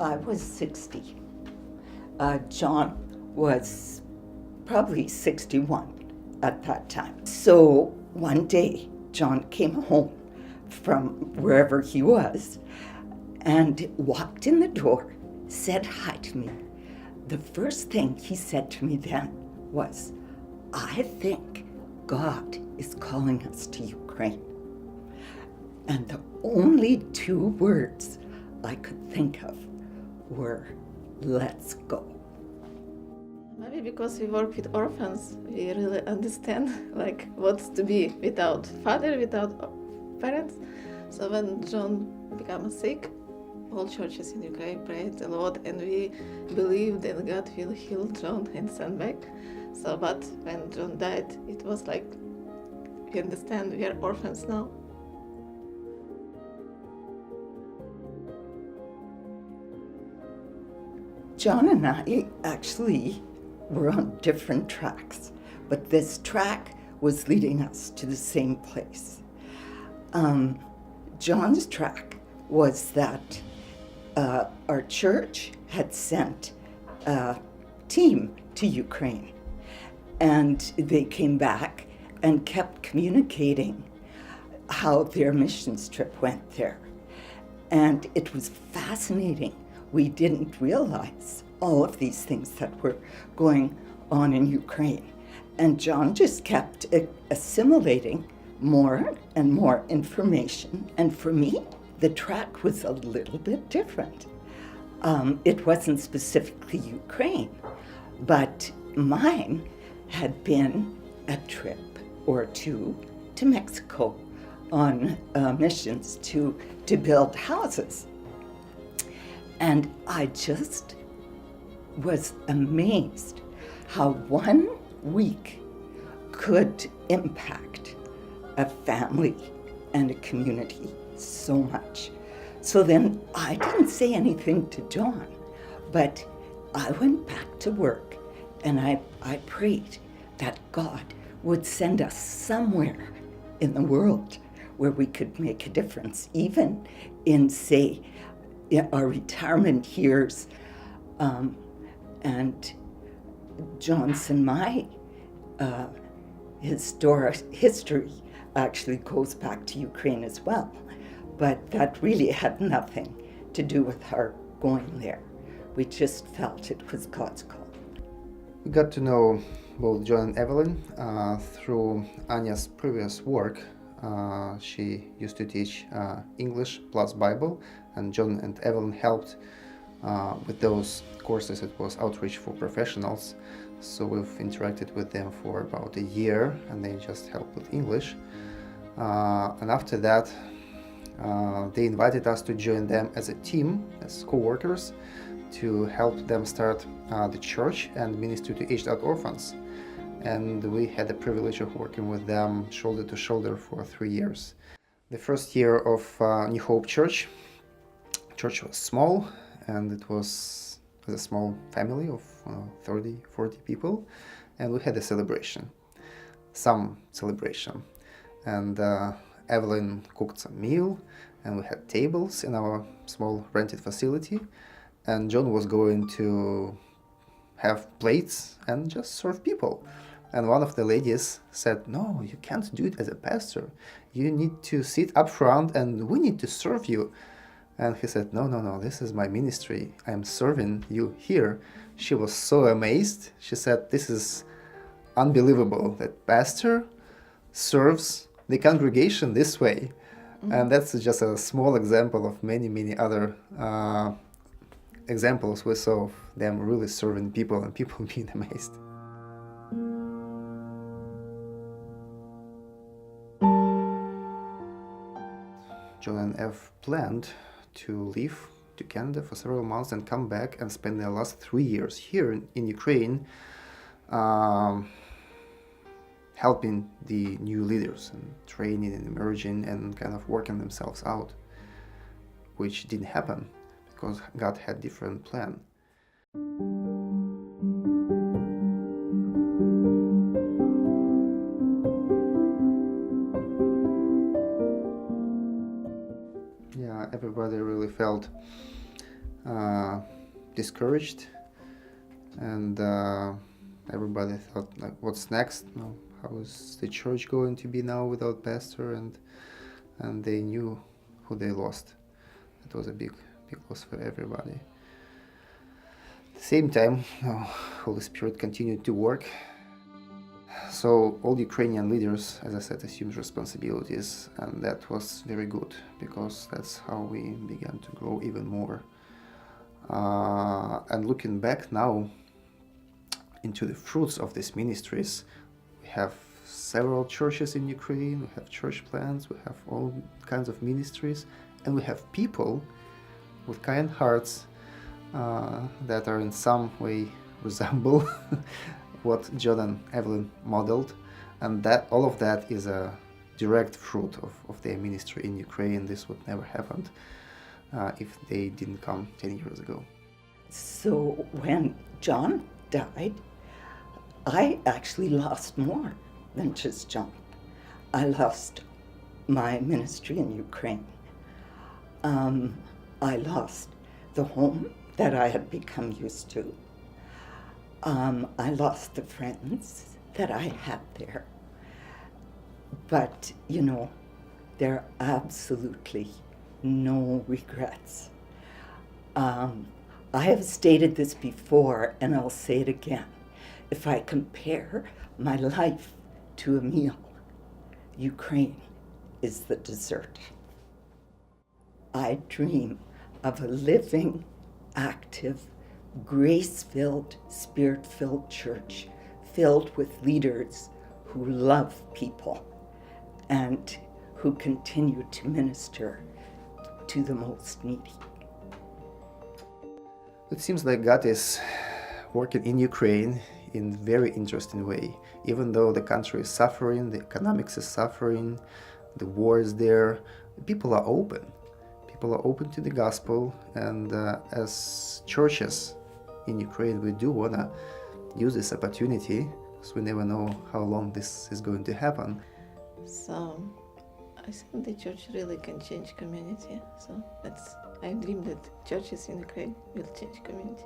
I was 60. John was probably 61 at that time. So one day, John came home from wherever he was and walked in the door, said hi to me. The first thing he said to me then was, "I think God is calling us to Ukraine." And the only two words I could think of were, "Let's go." Maybe because we work with orphans, we really understand like what's to be without father, without parents. So when John became sick, all churches in Ukraine prayed a lot, and we believed that God will heal John and send back. So, but when John died, it was like we understand we are orphans now. John and I actually were on different tracks, but this track was leading us to the same place. John's track was that our church had sent a team to Ukraine, and they came back and kept communicating how their missions trip went there. And it was fascinating. We didn't realize all of these things that were going on in Ukraine. And John just kept assimilating more and more information. And for me, the track was a little bit different. It wasn't specifically Ukraine, but mine had been a trip or two to Mexico on missions to build houses. And I just was amazed how 1 week could impact a family and a community so much. So then I didn't say anything to John, but I went back to work and I prayed that God would send us somewhere in the world where we could make a difference, even in, say, our retirement years. And John's and my history actually goes back to Ukraine as well. But that really had nothing to do with our going there. We just felt it was God's call. We got to know both John and Evelyn through Anya's previous work. She used to teach English plus Bible, and John and Evelyn helped with those courses. It was outreach for professionals, so we've interacted with them for about a year, and they just helped with English. And after that, they invited us to join them as a team, as co-workers, to help them start the church and ministry to aged out orphans. And we had the privilege of working with them shoulder to shoulder for 3 years. The first year of New Hope Church was small, and it was a small family of 30, 40 people, and we had a celebration, and Evelyn cooked some meal, and we had tables in our small rented facility, and John was going to have plates and just serve people. And one of the ladies said, "No, you can't do it as a pastor. You need to sit up front and we need to serve you." And he said, no, this is my ministry. I'm serving you here. She was so amazed. She said, "This is unbelievable that pastor serves the congregation this way." Mm-hmm. And that's just a small example of many, many other examples we saw of them really serving people and people being amazed. John and Ev planned to leave to Canada for several months and come back and spend their last 3 years here in Ukraine, helping the new leaders and training and emerging and kind of working themselves out, which didn't happen because God had different plan. Yeah, everybody really felt discouraged, and everybody thought, like, what's next? No, how is the church going to be now without pastor? And they knew who they lost. It was a big loss for everybody. At the same time, Holy Spirit continued to work. So all Ukrainian leaders, as I said, assumed responsibilities, and that was very good, because that's how we began to grow even more. And looking back now into the fruits of these ministries, we have several churches in Ukraine, we have church plants, we have all kinds of ministries, and we have people with kind hearts that are in some way resemble what John and Evelyn modeled, and that all of that is a direct fruit of their ministry in Ukraine. This would never happen if they didn't come 10 years ago. So when John died, I actually lost more than just John. I lost my ministry in Ukraine. I lost the home that I had become used to. I lost the friends that I had there. But, you know, there are absolutely no regrets. I have stated this before, and I'll say it again. If I compare my life to a meal, Ukraine is the dessert. I dream of a living, active, grace-filled, spirit-filled church filled with leaders who love people and who continue to minister to the most needy. It seems like God is working in Ukraine in a very interesting way. Even though the country is suffering, the economics is suffering, the war is there, people are open. People are open to the gospel, and as churches in Ukraine, we do want to use this opportunity, because we never know how long this is going to happen. So I think the church really can change community. So I dream that churches in Ukraine will change community.